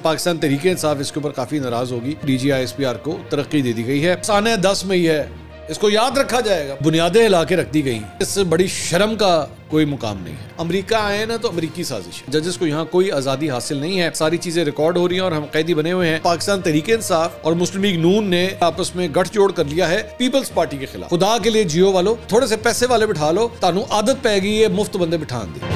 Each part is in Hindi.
पाकिस्तान तहरीक इंसाफ इसके ऊपर काफ़ी नाराज़ होगी। DGISPR को तरक्की दे दी गई है। साने 10 मई है, इसको याद रखा जाएगा। बुनियादें हिला के रख दी गई। इससे बड़ी शर्म का कोई मुकाम नहीं है। अमेरिका आए ना तो अमेरिकी साजिश। जजेस को यहाँ कोई आज़ादी हासिल नहीं है। सारी चीज़ें रिकॉर्ड हो रही हैं और हम कैदी बने हुए हैं। पाकिस्तान तहरीक इंसाफ और मुस्लिम लीग नून ने आपस में गठजोड़ कर लिया है पीपल्स पार्टी के खिलाफ। खुदा के लिए जियो वालों, थोड़े से पैसे वाले बिठा लो, तानू आदत पैगी है मुफ्त बंदे बिठान दी।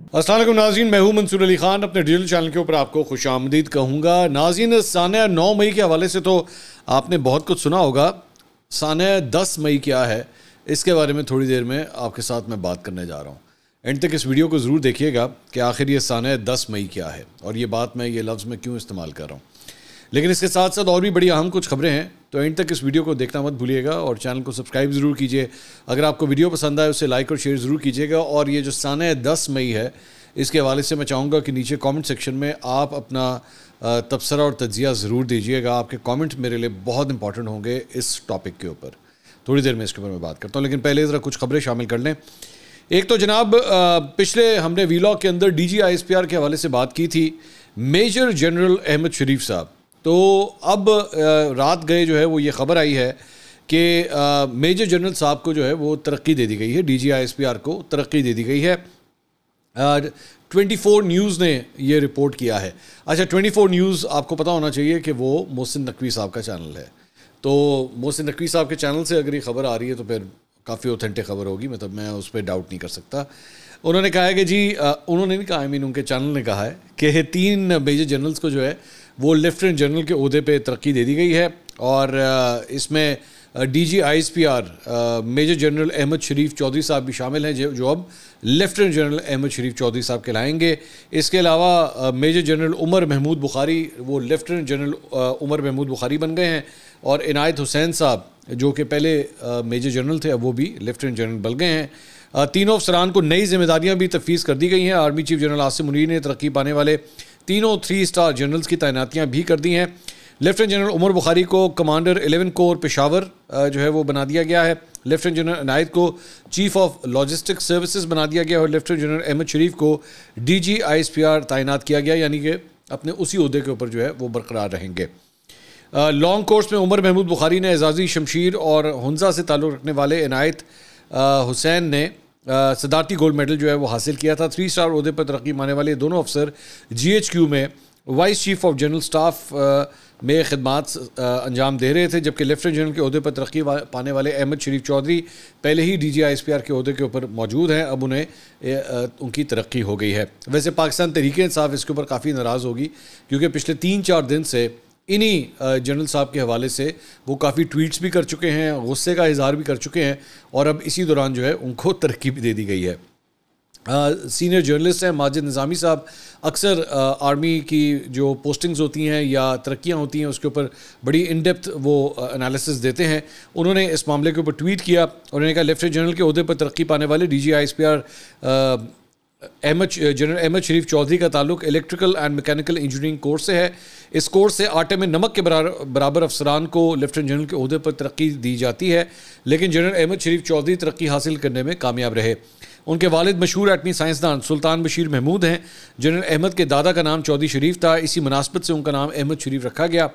अस्सलाम वालेकुम नाज़रीन, मैं हूं मंसूर अली खान। अपने डिजिटल चैनल के ऊपर आपको खुशामदीद कहूँगा। नाज़रीन, साने 9 मई के हवाले से तो आपने बहुत कुछ सुना होगा। साने 10 मई क्या है, इसके बारे में थोड़ी देर में आपके साथ मैं बात करने जा रहा हूँ। एंड तक इस वीडियो को ज़रूर देखिएगा कि आखिर ये साने 10 मई क्या है और ये बात मैं ये लफ्ज़ में क्यों इस्तेमाल कर रहा हूँ। लेकिन इसके साथ साथ और भी बड़ी अहम कुछ खबरें हैं, तो एंड तक इस वीडियो को देखना मत भूलिएगा और चैनल को सब्सक्राइब ज़रूर कीजिए। अगर आपको वीडियो पसंद आए उसे लाइक और शेयर ज़रूर कीजिएगा। और ये जो साने 10 मई है, इसके हवाले से मैं चाहूँगा कि नीचे कमेंट सेक्शन में आप अपना तबसरा और तज्जिया ज़रूर दीजिएगा। आपके कमेंट मेरे लिए बहुत इंपॉर्टेंट होंगे इस टॉपिक के ऊपर। थोड़ी देर में इसके ऊपर मैं बात करता हूँ, लेकिन पहले ज़रा कुछ खबरें शामिल कर लें। एक तो जनाब, पिछले हमने वीलॉग के अंदर DGISPR के हवाले से बात की थी, मेजर जनरल अहमद शरीफ साहब। तो अब रात गए जो है वो ये ख़बर आई है कि मेजर जनरल साहब को जो है वो तरक्की दे दी गई है। DGISPR को तरक्की दे दी गई है। 24 न्यूज़ ने ये रिपोर्ट किया है। अच्छा, 24 न्यूज़ आपको पता होना चाहिए कि वो मोहसिन नकवी साहब का चैनल है। तो मोहसिन नकवी साहब के चैनल से अगर ये ख़बर आ रही है तो फिर काफ़ी ऑथेंटिक ख़बर होगी, मतलब मैं उस पर डाउट नहीं कर सकता। उन्होंने कहा है कि जी, उन्होंने नहीं कहा, उनके चैनल ने कहा है कि 3 मेजर जनरल्स को जो है वो लेफ्टिनेंट जनरल के ओहदे पे तरक्की दे दी गई है। और इसमें DGISPR मेजर जनरल अहमद शरीफ चौधरी साहब भी शामिल हैं, जो अब लेफ्टिनेंट जनरल अहमद शरीफ चौधरी साहब कहलाएंगे। इसके अलावा मेजर जनरल उमर महमूद बुखारी, वो लेफ्टिनेंट जनरल उमर महमूद बुखारी बन गए हैं। और इनायत हुसैन साहब जो कि पहले मेजर जनरल थे, अब वो भी लेफ्टिनेंट जनरल बन गए हैं। तीनों अफसरान को नई जिम्मेदारियाँ भी तफवीज़ कर दी गई हैं। Army chief general Asim Munir ने तरक्की पाने वाले तीनों 3 स्टार जनरल्स की तैनातियाँ भी कर दी हैं। लेफ्टिनेंट जनरल उमर बुखारी को कमांडर 11 कोर पेशावर जो है वो बना दिया गया है। लेफ्टिनेंट जनरल इनायत को चीफ ऑफ लॉजिस्टिक सर्विसेज बना दिया गया और लेफ्टिनेंट जनरल अहमद शरीफ को DGISPR तैनात किया गया, यानी कि अपने उसी ओहदे के ऊपर जो है वो बरकरार रहेंगे। लॉन्ग कोर्स में उमर महमूद बुखारी ने एजाज़ी शमशीर और हुंजा से ताल्लुक़ रखने वाले इनायत हुसैन ने सदारती गोल्ड मेडल जो है वो हासिल किया था। 3 स्टार ओहदे पर तरक्की पाने वाले दोनों अफसर GHQ में vice chief of general staff में खिदमात अंजाम दे रहे थे, जबकि लेफ्टिनेंट जनरल के ओहदे पर तरक्की पाने वाले अहमद शरीफ चौधरी पहले ही DGISPR के ओहदे के ऊपर मौजूद हैं। अब उन्हें उनकी तरक्की हो गई है। वैसे पाकिस्तान तहरीक इंसाफ इसके ऊपर काफ़ी नाराज़ होगी, क्योंकि पिछले 3-4 दिन से इन्हीं जनरल साहब के हवाले से वो काफ़ी ट्वीट्स भी कर चुके हैं, गुस्से का इजहार भी कर चुके हैं, और अब इसी दौरान जो है उनको तरक्की भी दे दी गई है। सीनियर जर्नलिस्ट हैं माजिद निज़ामी साहब, अक्सर आर्मी की जो पोस्टिंग्स होती हैं या तरक्कियां होती हैं उसके ऊपर बड़ी इन डेप्थ वो एनालिसिस देते हैं। उन्होंने इस मामले के ऊपर ट्वीट किया और उन्होंने कहा, लेफ्टिनेंट जनरल के ओहदे पर तरक्की पाने वाले DGISPR जनरल अहमद शरीफ चौधरी का ताल्लुक electrical and mechanical engineering course से है। इस कोर्स से आटे में नमक के बराबर अफसरान को लेफ्टिनेंट जनरल के ओहदे पर तरक्की दी जाती है, लेकिन जनरल अहमद शरीफ चौधरी तरक्की हासिल करने में कामयाब रहे। उनके वालिद मशहूर एटमी साइंसदान सुल्तान बशीर महमूद हैं। जनरल अहमद के दादा का नाम चौधरी शरीफ था, इसी मुनासबत से उनका नाम अहमद शरीफ रखा गया।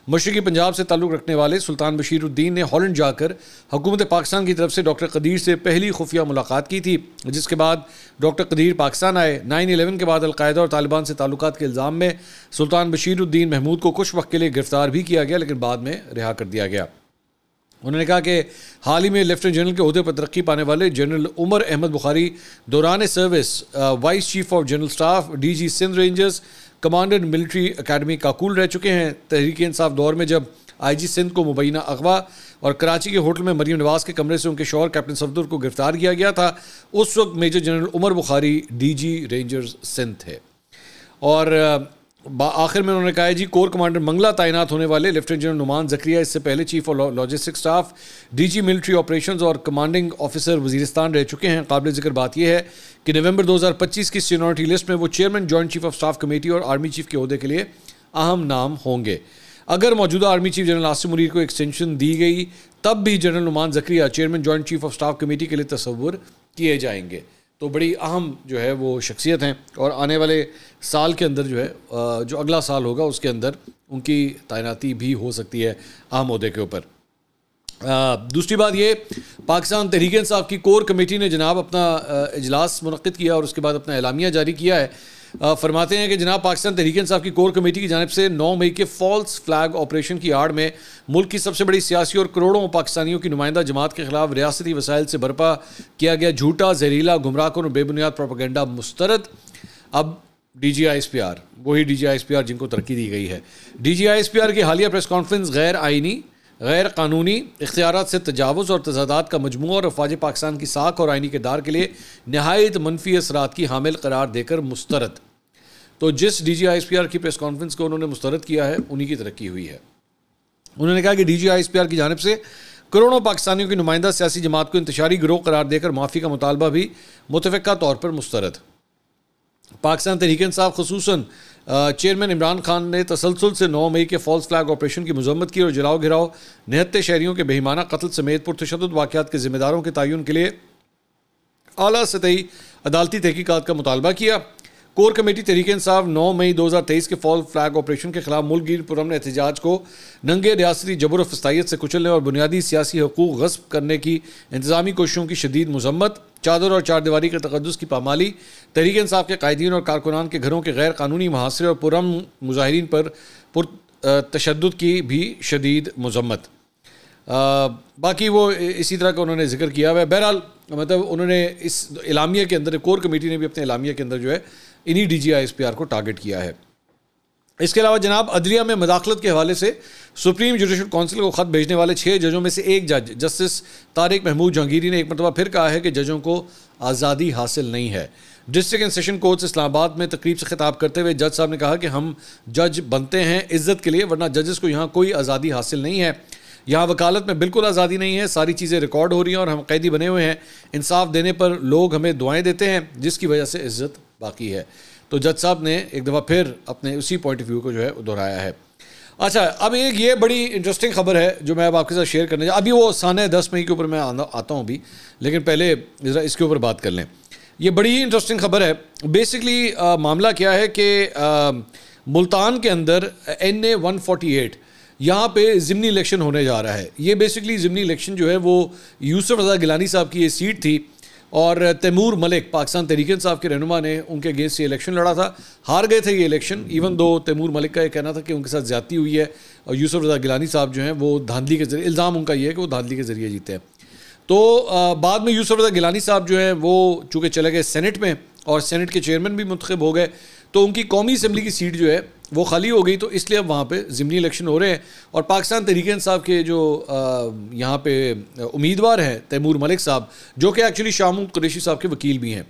मशरक़ी पंजाब से ताल्लुक़ रखने वाले सुल्तान बशीरुद्दीन ने हॉलैंड जाकर हुकूमत पाकिस्तान की तरफ से डॉक्टर कदीर से पहली खुफिया मुलाकात की थी, जिसके बाद डॉक्टर कदीर पाकिस्तान आए। 9/11 के बाद अलकायदा और तालिबान से ताल्लुकात के इल्ज़ाम में सुल्तान बशीरुद्दीन महमूद को कुछ वक्त के लिए गिरफ्तार भी किया गया, लेकिन बाद में रिहा कर दिया गया। उन्होंने कहा कि हाल ही में लेफ्टिनेंट जनरल के ओहदे पर तरक्की पाने वाले जनरल उमर अहमद बुखारी दौरान service vice chief of general staff DG Sindh rangers commander military academy Kakul रह चुके हैं। तहरीक इंसाफ दौर में जब IG सिंध को मुबैना अगवा और कराची के होटल में मरीम नवाज के कमरे से उनके शौहर कैप्टन सफदर को गिरफ्तार किया गया था, उस वक्त major general Umar Bukhari DG rangers Sindh थे। और आखिर में उन्होंने कहा जी, कोर कमांडर मंगला तैनात होने वाले लेफ्टिनेंट जनरल नुमान ज़करिया इससे पहले chief of logistic staff DG military operations और कमांडिंग ऑफिसर वजीरिस्तान रह चुके हैं। काबिल जिक्र बात यह है कि नवंबर 2025 की सीनियरिटी लिस्ट में वो chairman joint chief of staff committee और आर्मी चीफ के ओहदे के लिए अहम नाम होंगे। अगर मौजूदा army chief general Asim Munir को एक्सटेंशन दी गई, तब भी general Noman Zakaria chairman joint chief of staff committee के लिए तस्वुर किए जाएंगे। तो बड़ी अहम जो है वो शख्सियत हैं और आने वाले साल के अंदर जो है जो अगला साल होगा उसके अंदर उनकी तैनाती भी हो सकती है अहम ओहदे के ऊपर। दूसरी बात ये, पाकिस्तान तहरीक इंसाफ की कोर कमेटी ने जनाब अपना इजलास मुनक्किद किया और उसके बाद अपना एलामिया जारी किया है। फरमाते हैं कि जनाब पाकिस्तान तहरीक इंसाफ की कोर कमेटी की जानिब से 9 मई के फॉल्स फ्लैग ऑपरेशन की आड़ में मुल्क की सबसे बड़ी सियासी और करोड़ों पाकिस्तानियों की नुमाइंदा जमात के खिलाफ रियासती वसाइल से बरपा किया गया झूठा, जहरीला, गुमराहकुन और बेबुनियाद प्रोपेगेंडा मुस्तरद। अब DGISPR, वही DGISPR जिनको तरक्की दी गई है, DGISPR की हालिया प्रेस कॉन्फ्रेंस गैर आइनी, गैर कानूनी इख्तियारात से तजावुज़ और तजादात का मजमू और अफवाज पाकिस्तान की साख और आइनी किरदार के लिए नहायत मनफी असरात की हामिल करार देकर मुस्तरद। तो जिस DGISPR की प्रेस कॉन्फ्रेंस को उन्होंने मुस्तरद किया है उन्हीं की तरक्की हुई है। उन्होंने कहा कि DGISPR की जानिब से करोड़ों पाकिस्तानियों की नुमाइंदा सियासी जमात को इंतशारी गिरोह करार देकर माफ़ी का मुतालबा भी मुतफ़िक़ा तौर पर मुस्तरद। पाकिस्तान तहरीक इंसाफ खुसूसन चेयरमैन इमरान खान ने तसलसल से 9 मई के फॉल्स फ्लैग ऑपरेशन की मजम्मत की और जलाओ घिराव, निहत्ते शहरियों के बेईमाना कत्ल समेत पुरतशद्दुद वाक़यात के ज़िम्मेदारों के तयन के लिए आला सतही अदालती तहकीकात का मुतालबा किया। कोर कमेटी तहरीक इंसाफ 9 मई 2023 के फॉल फ्लैग ऑपरेशन के खिलाफ मुल्क गिर पुरअमन एहतजाज को नंगे रियासती जबर फस्तायत से कुचलने और बुनियादी सियासी हकूक़ गस्ब करने की इंतजामी कोशिशों की शदीद मजम्मत, चादर और चारदीवारी के तक़द्दुस की पामाली, तहरीक इंसाफ के कायदीन और कारकुनान के घरों के गैर कानूनी मुहासरे और पुरअमन मुजाहिरीन पर तशद्दुद की भी शदीद मजम्मत। बाकी वो इसी तरह का उन्होंने जिक्र किया हुआ है। बहरहाल मतलब उन्होंने इस एलामिया के अंदर, कोर कमेटी ने भी अपने एलामिया के अंदर जो है इन्हीं DGISPR को टारगेट किया है। इसके अलावा जनाब अदलिया में मदाखलत के हवाले से सुप्रीम जुडिशल काउंसिल को ख़त भेजने वाले 6 जजों में से एक जज जस्टिस तारिक महमूद जहांगीरी ने एक मरतबा फिर कहा है कि जजों को आज़ादी हासिल नहीं है। District and session court Islamabad में तकरीब से खिताब करते हुए जज साहब ने कहा कि हम जज बनते हैं इज़्ज़त के लिए, वरना जजेस को यहाँ कोई आज़ादी हासिल नहीं है। यहाँ वकालत में बिल्कुल आज़ादी नहीं है, सारी चीज़ें रिकॉर्ड हो रही हैं और हम कैदी बने हुए हैं। इंसाफ देने पर लोग हमें दुआएं देते हैं जिसकी वजह से इज़्ज़त बाकी है। तो जज साहब ने एक दफ़ा फिर अपने उसी पॉइंट ऑफ व्यू को जो है दोहराया है। अच्छा, अब एक ये बड़ी इंटरेस्टिंग खबर है जो मैं अब आपके साथ शेयर करने अभी वो साने 10 मई के ऊपर मैं आता हूँ अभी, लेकिन पहले ज़रा इसके ऊपर बात कर लें। ये बड़ी ही इंटरेस्टिंग खबर है। बेसिकली मामला क्या है कि मुल्तान के अंदर NA 148 यहाँ पे ज़िमनी इलेक्शन होने जा रहा है। ये बेसिकली ज़िमनी इलेक्शन जो है वो यूसुफ रज़ा गिलानी साहब की ये सीट थी और तैमूर मलिक पाकिस्तान तहरीक इंसाफ के रहनुमा ने उनके अगेंस्ट ये इलेक्शन लड़ा था। हार गए थे ये election, even though Taimur Malik का ये कहना था कि उनके साथ ज़्यादती हुई है और यूसुफ रज़ा गिलानी साहब जो हैं वो धांधली के ज़रिए, इल्ज़ाम उनका ये है कि वो धांधली के ज़रिए जीते हैं। तो बाद में यूसुफ रज़ा गिलानी साहब जो हैं वो चूँकि चले गए सेनेट में और सेनेट के चेयरमैन भी मुंतखब हो गए, तो उनकी कौमी असम्बली की सीट जो है वो खाली हो गई। तो इसलिए अब वहाँ पे ज़िमनी इलेक्शन हो रहे हैं और पाकिस्तान तहरीक इंसाफ के जो यहाँ पे उम्मीदवार हैं तैमूर मलिक साहब, जो कि एक्चुअली शाह महमूद कुरैशी साहब के वकील भी हैं,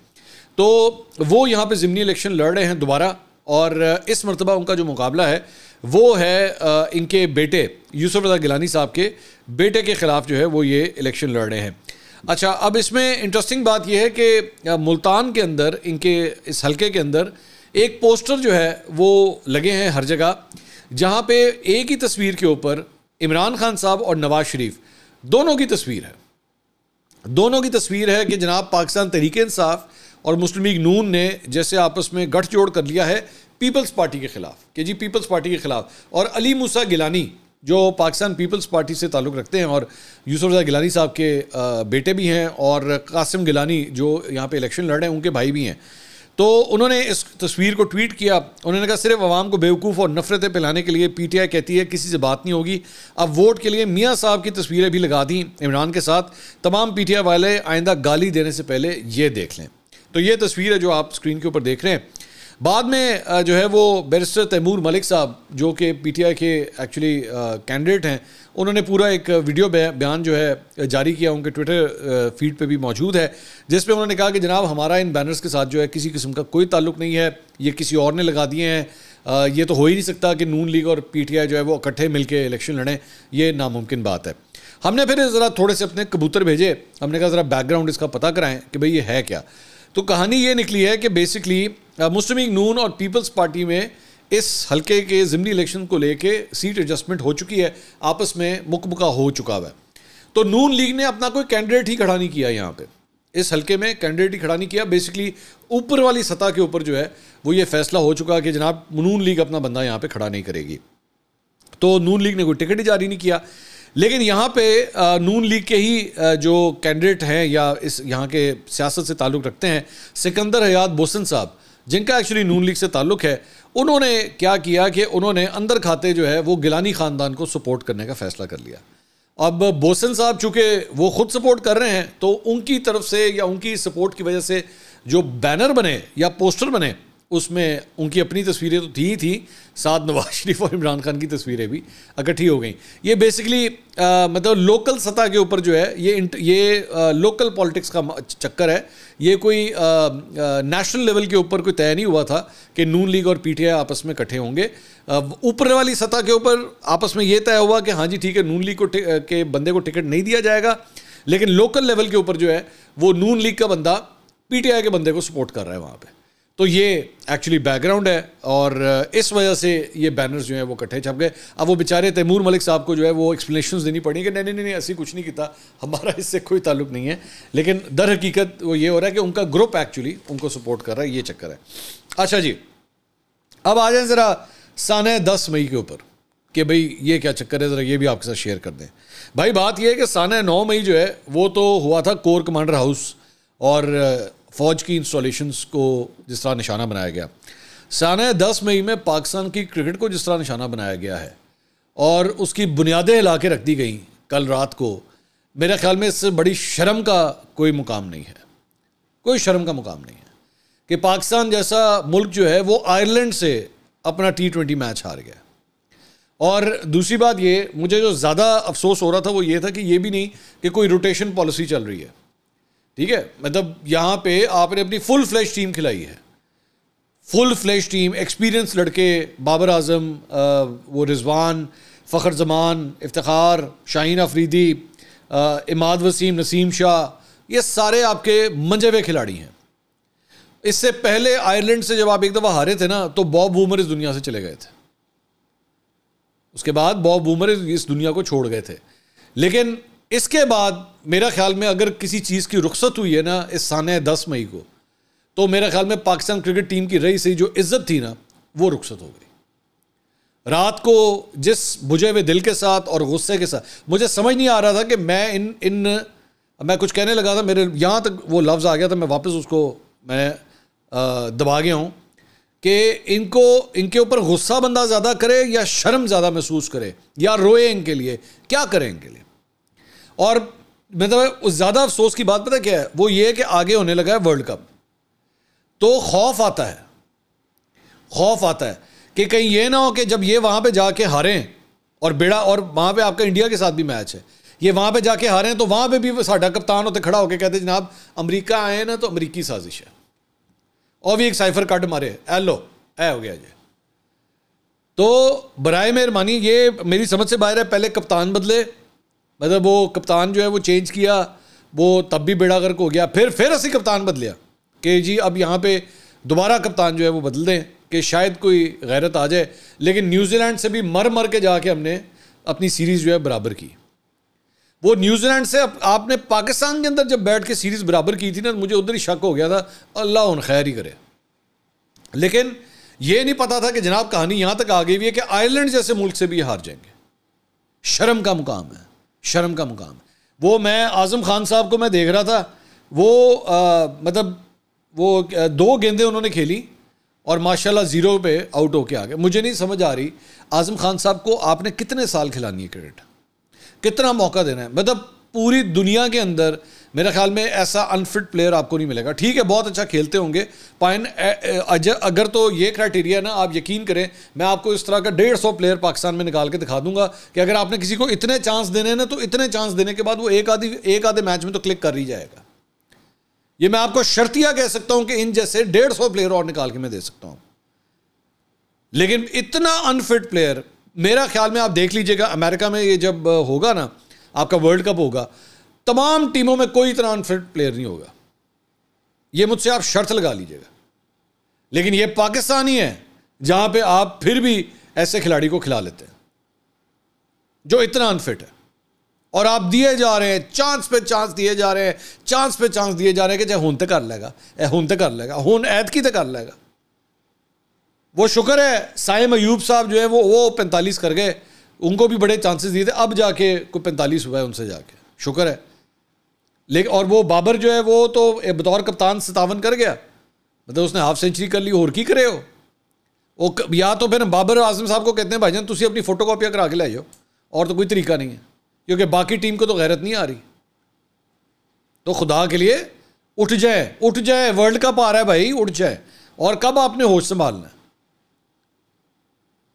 तो वो यहाँ पे ज़िमनी इलेक्शन लड़ रहे हैं दोबारा। और इस मरतबा उनका जो मुकाबला है वो है इनके बेटे यूसुफ रज़ा गिलानी साहब के बेटे के ख़िलाफ़ जो है वो ये इलेक्शन लड़ रहे हैं। अच्छा, अब इसमें इंटरेस्टिंग बात यह है कि मुल्तान के अंदर, इनके इस हलके के अंदर एक पोस्टर जो है वो लगे हैं हर जगह, जहाँ पे एक ही तस्वीर के ऊपर इमरान खान साहब और नवाज शरीफ दोनों की तस्वीर है। दोनों की तस्वीर है कि जनाब पाकिस्तान तहरीक इंसाफ और मुस्लिम लीग नून ने जैसे आपस में गठजोड़ कर लिया है पीपल्स पार्टी के ख़िलाफ़, कि जी पीपल्स पार्टी के ख़िलाफ़। और अली मूसा गिलानी जो पाकिस्तान पीपल्स पार्टी से ताल्लुक़ रखते हैं और यूसुफ रज़ा गिलानी साहब के बेटे भी हैं और कासिम गिलानी जो यहाँ पे इलेक्शन लड़ रहे हैं उनके भाई भी हैं, तो उन्होंने इस तस्वीर को ट्वीट किया। उन्होंने कहा सिर्फ आवाम को बेवकूफ़ और नफ़रतें फैलाने के लिए PTI कहती है किसी से बात नहीं होगी। अब वोट के लिए मियाँ साहब की तस्वीरें भी लगा दी इमरान के साथ। तमाम PTI वाले आइंदा गाली देने से पहले ये देख लें। तो ये तस्वीर है जो आप स्क्रीन के ऊपर देख रहे हैं। बाद में जो है वो बैरिस्टर तैमूर मलिक साहब जो कि PTI के एक्चुअली कैंडिडेट हैं, उन्होंने पूरा एक वीडियो बयान जो है जारी किया, उनके ट्विटर फीड पे भी मौजूद है, जिसमें उन्होंने कहा कि जनाब हमारा इन बैनर्स के साथ जो है किसी किस्म का कोई ताल्लुक़ नहीं है, ये किसी और ने लगा दिए हैं। ये तो हो ही नहीं सकता कि नून लीग और PTI जो है वो इकट्ठे मिल के इलेक्शन लड़ें, ये नामुमकिन बात है। हमने फिर ज़रा थोड़े से अपने कबूतर भेजे, हमने कहा ज़रा बैकग्राउंड इसका पता कराएँ कि भाई ये है क्या। तो कहानी ये निकली है कि बेसिकली मुस्लिम लीग नून और पीपल्स पार्टी में इस हल्के के ज़िमनी इलेक्शन को लेके सीट एडजस्टमेंट हो चुकी है, आपस में मुकबका हो चुका है। तो नून लीग ने अपना कोई कैंडिडेट ही खड़ा नहीं किया यहाँ पे इस हल्के में कैंडिडेट ही खड़ा नहीं किया। बेसिकली ऊपर वाली सतह के ऊपर जो है वो ये फैसला हो चुका कि जनाब नून लीग अपना बंदा यहाँ पे खड़ा नहीं करेगी, तो नून लीग ने कोई टिकट ही जारी नहीं किया। लेकिन यहाँ पे नून लीग के ही जो कैंडिडेट हैं या इस यहाँ के सियासत से ताल्लुक़ रखते हैं, सिकंदर हयात बोसन साहब, जिनका एक्चुअली नून लीग से ताल्लुक़ है, उन्होंने क्या किया कि उन्होंने अंदर खाते जो है वो गिलानी ख़ानदान को सपोर्ट करने का फ़ैसला कर लिया। अब बोसन साहब चूँकि वो ख़ुद सपोर्ट कर रहे हैं, तो उनकी तरफ से या उनकी सपोर्ट की वजह से जो बैनर बने या पोस्टर बने उसमें उनकी अपनी तस्वीरें तो थी, साथ नवाज शरीफ और इमरान खान की तस्वीरें भी इकट्ठी हो गई। ये बेसिकली मतलब लोकल सतह के ऊपर जो है ये लोकल पॉलिटिक्स का चक्कर है। ये कोई नेशनल लेवल के ऊपर कोई तय नहीं हुआ था कि नून लीग और पीटीआई आपस में इकट्ठे होंगे। ऊपर वाली सतह के ऊपर आपस में ये तय हुआ कि हाँ जी ठीक है, नून लीग को के बंदे को टिकट नहीं दिया जाएगा, लेकिन लोकल लेवल के ऊपर जो है वो नून लीग का बंदा पीटीआई के बंदे को सपोर्ट कर रहा है वहाँ पे। तो ये एक्चुअली बैकग्राउंड है और इस वजह से ये बैनर्स जो हैं वो इकट्ठे छप गए। अब वो बेचारे तैमूर मलिक साहब को जो है वो एक्सप्लेनेशंस देनी पड़ी कि नहीं ऐसी कुछ नहीं किया, हमारा इससे कोई ताल्लुक नहीं है। लेकिन दर हकीकत वो ये हो रहा है कि उनका ग्रुप एक्चुअली उनको सपोर्ट कर रहा है, ये चक्कर है। अच्छा जी, अब आ जाए ज़रा साने 10 मई के ऊपर कि भाई ये क्या चक्कर है, ज़रा ये भी आपके साथ शेयर कर दें। भाई बात ये है कि साने 9 मई जो है वो तो हुआ था कोर कमांडर हाउस और फ़ौज की इंस्टॉलेशंस को जिस तरह निशाना बनाया गया। साने 10 मई में पाकिस्तान की क्रिकेट को जिस तरह निशाना बनाया गया है और उसकी बुनियादें हिला के रख दी गई कल रात को, मेरे ख्याल में इससे बड़ी शर्म का कोई मुकाम नहीं है, कोई शर्म का मुकाम नहीं है कि पाकिस्तान जैसा मुल्क जो है वो आयरलैंड से अपना T20 मैच हार गया। और दूसरी बात ये, मुझे जो ज़्यादा अफसोस हो रहा था वो ये था कि ये भी नहीं कि कोई रोटेशन पॉलिसी चल रही है, ठीक है। मतलब यहाँ पे आपने अपनी फुल फ्लैश टीम खिलाई है, फुल फ्लैश टीम, एक्सपीरियंस लड़के, बाबर आजम, वो रिजवान, फ़खर जमान, इफ्तिखार, शाहीन अफरीदी, इमाद वसीम, नसीम शाह, ये सारे आपके मंजे हुए खिलाड़ी हैं। इससे पहले आयरलैंड से जब आप एक दफ़ा हारे थे ना, तो बॉब बूमर इस दुनिया से चले गए थे, उसके बाद बॉब बूमर इस दुनिया को छोड़ गए थे। लेकिन इसके बाद मेरा ख्याल में अगर किसी चीज़ की रुखसत हुई है ना इस साने 10 मई को, तो मेरा ख्याल में पाकिस्तान क्रिकेट टीम की रही सही जो इज्जत थी ना वो रुखसत हो गई। रात को जिस बुझे हुए दिल के साथ और गुस्से के साथ, मुझे समझ नहीं आ रहा था कि मैं मैं कुछ कहने लगा था, मेरे यहाँ तक वो लफ्ज़ आ गया था, मैं वापस उसको मैं दबा गया हूँ कि इनके ऊपर गुस्सा बंदा ज़्यादा करे या शर्म ज़्यादा महसूस करे या रोए इनके लिए, क्या करें इनके लिए। और मतलब उस ज़्यादा अफसोस की बात पता क्या है, वो ये है कि आगे होने लगा है वर्ल्ड कप, तो खौफ आता है कि कहीं ये ना हो कि जब ये वहाँ पे जाके हारें और बेड़ा, और वहाँ पे आपका इंडिया के साथ भी मैच है, ये वहाँ पे जाके हारें तो वहाँ पे भी साडा कप्तान होते खड़ा होकर कहते जनाब अमेरिका आए ना तो अमेरिकी साजिश है, और भी एक साइफर कट मारे एलो ऐ हो गया जी। तो बराए मेहरबानी, ये मेरी समझ से बाहर है, पहले कप्तान बदले, मतलब वो कप्तान जो है वो चेंज किया, वो तब भी बेड़ा गर्क हो गया, फिर असली कप्तान बदलिया कि जी अब यहाँ पे दोबारा कप्तान जो है वो बदल दें कि शायद कोई गैरत आ जाए। लेकिन न्यूजीलैंड से भी मर के जाके हमने अपनी सीरीज़ जो है बराबर की। वो न्यूजीलैंड से आपने पाकिस्तान के अंदर जब बैठ के सीरीज़ बराबर की थी ना, मुझे उधर ही शक हो गया था, अल्लाह उन खैर ही करे। लेकिन ये नहीं पता था कि जनाब कहानी यहाँ तक आ गई हुई है कि आयरलैंड जैसे मुल्क से भी हार जाएंगे। शर्म का मुकाम है, शर्म का मुकाम। वो मैं आज़म खान साहब को मैं देख रहा था, वो मतलब वो 2 गेंदें उन्होंने खेली और माशाल्लाह 0 पे आउट होके आ गए। मुझे नहीं समझ आ रही आज़म खान साहब को आपने कितने साल खिलानी है क्रिकेट, कितना मौका देना है। मतलब पूरी दुनिया के अंदर मेरे ख्याल में ऐसा अनफिट प्लेयर आपको नहीं मिलेगा। ठीक है बहुत अच्छा खेलते होंगे पाइन, अगर तो ये क्राइटेरिया ना, आप यकीन करें मैं आपको इस तरह का 150 प्लेयर पाकिस्तान में निकाल के दिखा दूंगा कि अगर आपने किसी को इतने चांस देने ना, तो इतने चांस देने के बाद वो एक आधे मैच में तो क्लिक कर ही जाएगा। ये मैं आपको शर्तिया कह सकता हूं कि इन जैसे 150 प्लेयर और निकाल के मैं दे सकता हूं। लेकिन इतना अनफिट प्लेयर, मेरा ख्याल में आप देख लीजिएगा अमेरिका में ये जब होगा ना आपका वर्ल्ड कप होगा, तमाम टीमों में कोई इतना अनफिट प्लेयर नहीं होगा, ये मुझसे आप शर्त लगा लीजिएगा। लेकिन ये पाकिस्तान ही है जहां पे आप फिर भी ऐसे खिलाड़ी को खिला लेते हैं जो इतना अनफिट है। और आप दिए जा रहे हैं, चांस पे चांस दिए जा रहे हैं, चांस पे चांस दिए जा रहे हैं कि चाहे हुन तक कर लेगा, हुन तक कर लेगा, हुन ऐत की तक कर लेगा। वो शुक्र है साइम अयूब साहब जो है वो 45 कर गए, उनको भी बड़े चांसेस दिए थे, अब जाके कोई 45 हुआ है उनसे जाके, शुक्र है। लेकिन और वो बाबर जो है वो तो बतौर कप्तान 57 कर गया, मतलब उसने हाफ सेंचुरी कर ली, और की करे हो वो। या तो फिर बाबर आजम साहब को कहते हैं भाईजान तुसी अपनी फोटो कॉपियाँ करा के ले जाओ, और तो कोई तरीका नहीं है, क्योंकि बाकी टीम को तो गैरत नहीं आ रही। तो खुदा के लिए उठ जाए, उठ जाए, वर्ल्ड कप आ रहा है भाई, उठ जाए। और कब आपने होश संभालना है?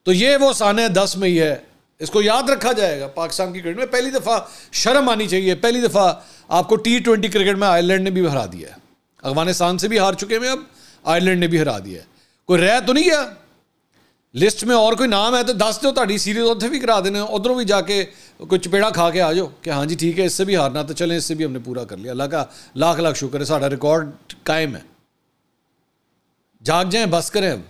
तो ये वो साने 10 में ही है, इसको याद रखा जाएगा। पाकिस्तान की क्रिकेट में पहली दफ़ा शर्म आनी चाहिए, पहली दफ़ा आपको T20 क्रिकेट में आयरलैंड ने भी हरा दिया है, अफगानिस्तान से भी हार चुके हैं, अब आयरलैंड ने भी हरा दिया है। कोई रह तो नहीं गया लिस्ट में, और कोई नाम है तो दस दो, ताड़ी सीरीज उत्थे भी करा देने, उधरों भी जाके कोई चपेड़ा खा के आ जाओ कि हाँ जी ठीक है, इससे भी हारना तो चलें, इससे भी हमने पूरा कर लिया। अल्लाह का लाख लाख शुक्र है, साड़ा रिकॉर्ड कायम है। जाग जाएं, बस करें अब।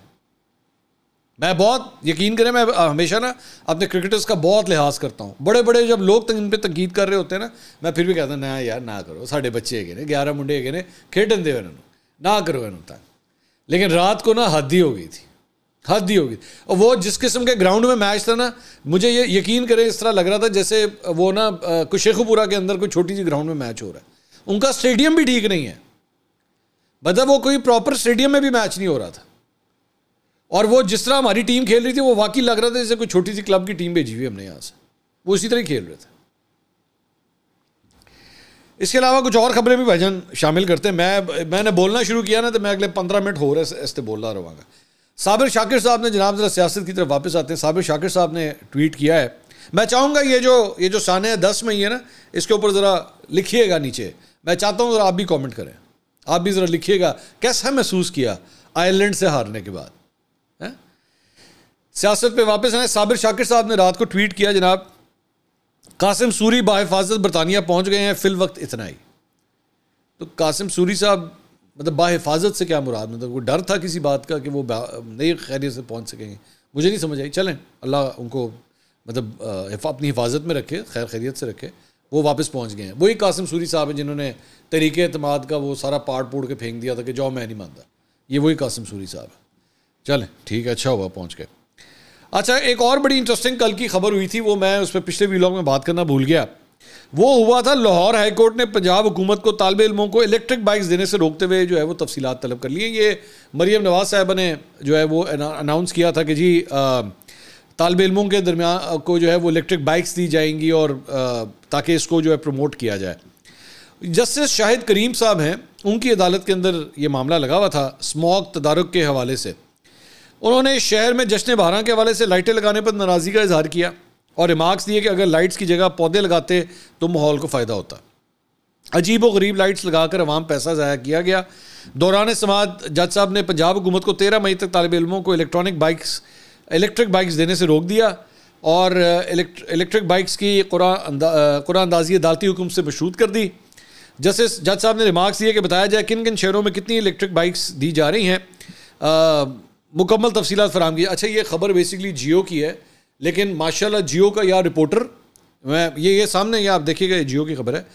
मैं बहुत यकीन करें, मैं हमेशा ना अपने क्रिकेटर्स का बहुत लिहाज करता हूँ। बड़े बड़े जब लोग इन पर तंकीद कर रहे होते हैं ना, मैं फिर भी कहता हूँ ना यार ना करो, साढ़े बच्चे है ने 11 मुंडे है ने, खेडन दे इन्होंने, ना करो इन्होंने। लेकिन रात को ना हद ही हो गई थी, हद ही होगी। और वो जिस किस्म के ग्राउंड में मैच था ना, मुझे ये यकीन करें इस तरह लग रहा था जैसे वो ना कुछ शेखुपुरा के अंदर कोई छोटी सी ग्राउंड में मैच हो रहा है। उनका स्टेडियम भी ठीक नहीं है, मतलब वो कोई प्रॉपर स्टेडियम में भी मैच नहीं हो रहा था। और वो जिस तरह हमारी टीम खेल रही थी, वो वाकई लग रहा था जैसे कोई छोटी सी क्लब की टीम भेजी हुई हमने यहाँ से, वो इसी तरह ही खेल रहे थे। इसके अलावा कुछ और खबरें भी भाईजान शामिल करते हैं। मैंने बोलना शुरू किया ना तो मैं अगले 15 मिनट हो रहे ऐसे बोलना रहूँगा। साबिर शाकिर साहब ने, जनाब ज़रा सियासत की तरफ वापस आते हैं, साबिर शाकिर साहब ने ट्वीट किया है। मैं चाहूँगा ये जो साने 10 में ही है ना, इसके ऊपर ज़रा लिखिएगा नीचे। मैं चाहता हूँ ज़रा आप भी कमेंट करें, आप भी ज़रा लिखिएगा कैसा महसूस किया आयरलैंड से हारने के बाद। सियासत पे वापस आए, साबिर शाकिर साहब ने रात को ट्वीट किया, जनाब कासिम सूरी बाहिफाजत बरतानिया पहुँच गए हैं, फिल वक्त इतना ही। तो कासिम सूरी साहब मतलब बाहिफाजत से क्या मुराद, मतलब वो डर था किसी बात का कि वो नहीं खैरियत से पहुंच सकेंगे, मुझे नहीं समझ आई। चलें अल्लाह उनको मतलब अपनी हिफाजत में रखे, खैर खैरियत से रखे। वो वापस पहुंच गए हैं। वही कासिम सूरी साहब हैं जिन्होंने तरीके एतमाद का वो सारा पाड़ पूड़ के फेंक दिया था कि जाओ मैं नहीं मानता, ये वही कासिम सूरी साहब है। चलें ठीक है, अच्छा हुआ पहुँच गए। अच्छा, एक और बड़ी इंटरेस्टिंग कल की खबर हुई थी, वो मैं उस पर पिछले व्लॉग में बात करना भूल गया। वो हुआ था लाहौर हाई कोर्ट ने पंजाब हुकूमत को तालिब इल्मों को इलेक्ट्रिक बाइक्स देने से रोकते हुए जो है वो तफसीलात तलब कर लिए। ये मरियम नवाज साहबा ने जो है वो अनाउंस किया था कि जी तालिब इल्मों के दरमियान को जो है वो इलेक्ट्रिक बाइक्स दी जाएंगी और ताकि इसको जो है प्रमोट किया जाए। जस्टिस शाहिद करीम साहब हैं, उनकी अदालत के अंदर ये मामला लगा हुआ था स्मॉग तदारुक के हवाले से। उन्होंने शहर में जश्न बहारां के हवाले से लाइटें लगाने पर नाराज़गी का इजहार किया और रिमार्क्स दिए कि अगर लाइट्स की जगह पौधे लगाते तो माहौल को फ़ायदा होता। अजीब व गरीब लाइट्स लगाकर अवाम पैसा ज़ाया किया गया। दौरान समाअत जज साहब ने पंजाब हुकूमत को 13 मई तक तालिब इल्मों को इलेक्ट्रिक बाइक्स देने से रोक दिया और इलेक्ट्रिक बाइक्स की कुरान अंदाजी अदालती हुक्म से मशरूत कर दी। जस्टिस जज साहब ने रिमार्क्स दिए कि बताया जाए किन किन शहरों में कितनी इलेक्ट्रिक बाइक्स दी जा रही हैं, मुकम्मल तफसीलात फराहम की। अच्छा, ये खबर बेसिकली जियो की है, लेकिन माशाल्लाह जियो का यार रिपोर्टर, मैं ये सामने ये आप देखिएगा, ये जियो की खबर है।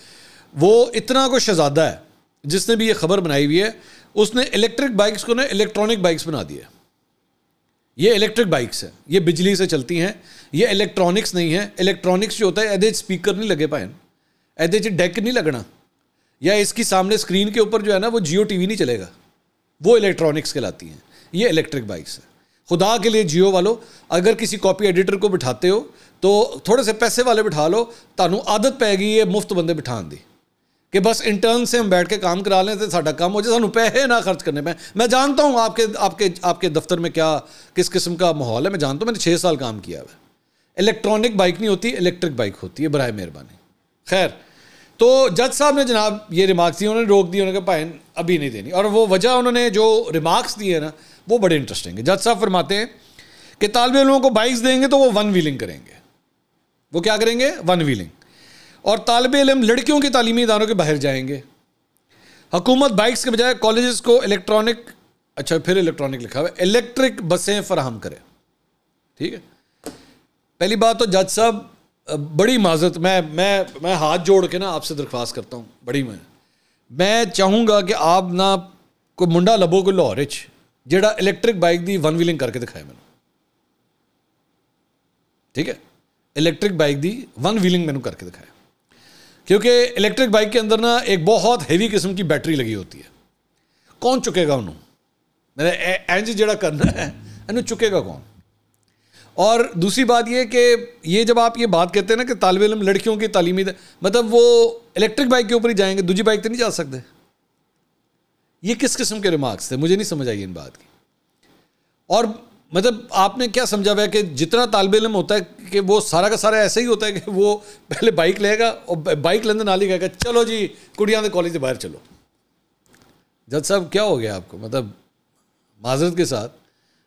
वो इतना को शहजादा है जिसने भी ये खबर बनाई हुई है, उसने इलेक्ट्रिक बाइक्स को ना इलेक्ट्रॉनिक बाइक्स बना दिया। ये इलेक्ट्रिक बाइक्स है, ये बिजली से चलती हैं, ये इलेक्ट्रॉनिक्स नहीं है। इलेक्ट्रॉनिक्स जो होता है एदे स्पीकर नहीं लगे पाए, एदे डेक नहीं लगना, या इसकी सामने स्क्रीन के ऊपर जो है ना वो जियो टीवी नहीं चलेगा, वो इलेक्ट्रॉनिक्स कहलाती हैं। ये इलेक्ट्रिक बाइक्स है। खुदा के लिए जियो वालों, अगर किसी कॉपी एडिटर को बिठाते हो तो थोड़े से पैसे वाले बिठा लो, तानू आदत पैगी ये मुफ्त बंदे बिठान दी कि बस इंटर्न से हम बैठ के काम करा लें तो साडा काम हो जाए, सानू पैसे ना खर्च करने पे। मैं जानता हूँ आपके दफ्तर में क्या किस किस्म का माहौल है, मैं जानता हूँ, मैंने 6 साल काम किया है। इलेक्ट्रॉनिक बाइक नहीं होती, इलेक्ट्रिक बाइक होती है, बराए मेहरबानी। खैर, तो जज साहब ने जनाब ये रिमार्क्स दिए, उन्होंने रोक दिया, उन्होंने कहा भाई अभी नहीं देनी। और वो वजह उन्होंने जो रिमार्क्स दिए ना वो बड़े इंटरेस्टिंग है। जज साहब फरमाते हैं कि तालिब इल्मों को बाइक्स देंगे तो वो वन व्हीलिंग करेंगे। वो क्या करेंगे? One wheeling. और तालिब इल्म लड़कियों की तालीमी इदारों के बाहर जाएंगे। हुकूमत बाइक्स के बजाय कॉलेजेस को इलेक्ट्रॉनिक, अच्छा फिर इलेक्ट्रॉनिक लिखा हुआ है, इलेक्ट्रिक बसें फराहम करे। ठीक है, पहली बात तो जज साहब बड़ी माजरत, मैं हाथ जोड़ के ना आपसे दरख्वास्त करता हूँ, बड़ी मैं चाहूँगा कि आप ना कोई मुंडा लबो कोई लाहौर च जेड़ा इलैक्ट्रिक बाइक दी वन व्हीलिंग करके दिखाए मैंने, ठीक है, इलैक्ट्रिक बाइक दी वन व्हीलिंग मैंने करके दिखाया। क्योंकि इलैक्ट्रिक बाइक के अंदर ना एक बहुत हैवी किस्म की बैटरी लगी होती है, कौन चुकेगा उन्होंने, मैंने एंज जड़ा करना है इन्हें चुकेगा कौन। और दूसरी बात ये कि ये जब आप ये बात कहते हैं ना कि तालिब इल्म लड़कियों की तालीमी, मतलब वो इलेक्ट्रिक बाइक के ऊपर ही जाएंगे, दूसरी बाइक पे नहीं जा सकते। ये किस किस्म के रिमार्क्स थे, मुझे नहीं समझ आई इन बात की। और मतलब आपने क्या समझा हुआ है कि जितना तालिब इल्म होता है कि वो सारा का सारा ऐसा ही होता है कि वो पहले बाइक लेगा और बाइक लेने नाल ही कहेगा चलो जी कुड़ियां के कॉलेज से बाहर चलो। जज साहब क्या हो गया आपको, मतलब माजरत के साथ,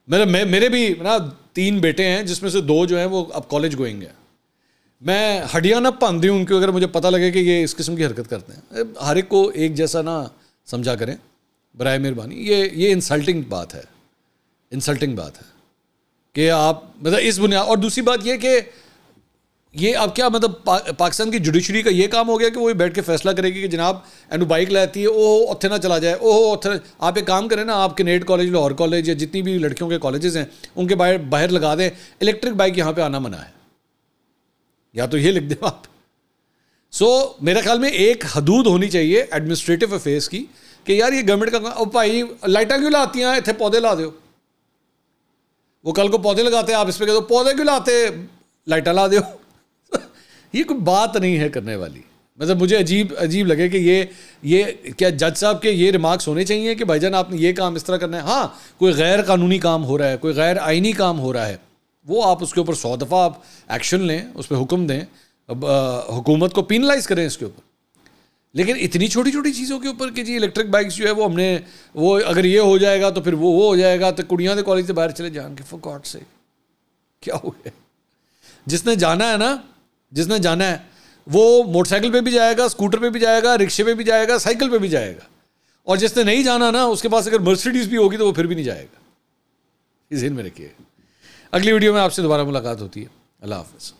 मेरे भी ना 3 बेटे हैं जिसमें से 2 जो हैं वो अब कॉलेज गोइंग है। मैं हड्डियाँ ना भन दूँ उनकी अगर मुझे पता लगे कि ये इस किस्म की हरकत करते हैं। हर एक को एक जैसा ना समझा करें बराए मेहरबानी, ये इंसल्टिंग बात है, इंसल्टिंग बात है कि आप मतलब इस बुनियाद। और दूसरी बात ये कि ये अब क्या मतलब पाकिस्तान की जुडिशरी का ये काम हो गया कि वो बैठ के फैसला करेगी कि जनाब एनू बाइक लाती है ओह उत्थे ना चला जाए, ओह उत्थे। आप एक काम करें ना, आप कैनेट कॉलेज, लाहौर कॉलेज या जितनी भी लड़कियों के कॉलेजेस हैं उनके बाहर लगा दें इलेक्ट्रिक बाइक यहाँ पे आना मना है, या तो ये लिख दें आप। सो मेरे ख्याल में एक हदूद होनी चाहिए एडमिनिस्ट्रेटिव अफेयर्स की कि यार ये गवर्नमेंट का ओ भाई लाइटा क्यों लाती हैं, इतने पौधे ला दो। वो कल को पौधे लगाते हैं, आप इस पर कह दो पौधे क्यों लाते, लाइटा ला दो। ये कोई बात नहीं है करने वाली। मतलब मुझे अजीब लगे कि ये क्या जज साहब के ये रिमार्क्स होने चाहिए कि भाईजान आपने ये काम इस तरह करना है। हाँ, कोई गैर कानूनी काम हो रहा है, कोई गैर आइनी काम हो रहा है, वो आप उसके ऊपर 100 दफ़ा आप एक्शन लें, उस पर हुक्म दें, हुकूमत को पिनलाइज करें इसके ऊपर। लेकिन इतनी छोटी छोटी चीज़ों के ऊपर कि जी इलेक्ट्रिक बाइक्स जो है वो हमने वो अगर ये हो जाएगा तो फिर वो हो जाएगा तो कुड़ियाँ के कॉलेज से बाहर चले जाएंगे। फॉर गॉड से क्या हो गया। जिसने जाना है वो मोटरसाइकिल पे भी जाएगा, स्कूटर पे भी जाएगा, रिक्शे पे भी जाएगा, साइकिल पे भी जाएगा। और जिसने नहीं जाना ना उसके पास अगर मर्सिडीज भी होगी तो वो फिर भी नहीं जाएगा। इस ध्यान में रखिए। अगली वीडियो में आपसे दोबारा मुलाकात होती है। अल्लाह हाफ़िज़।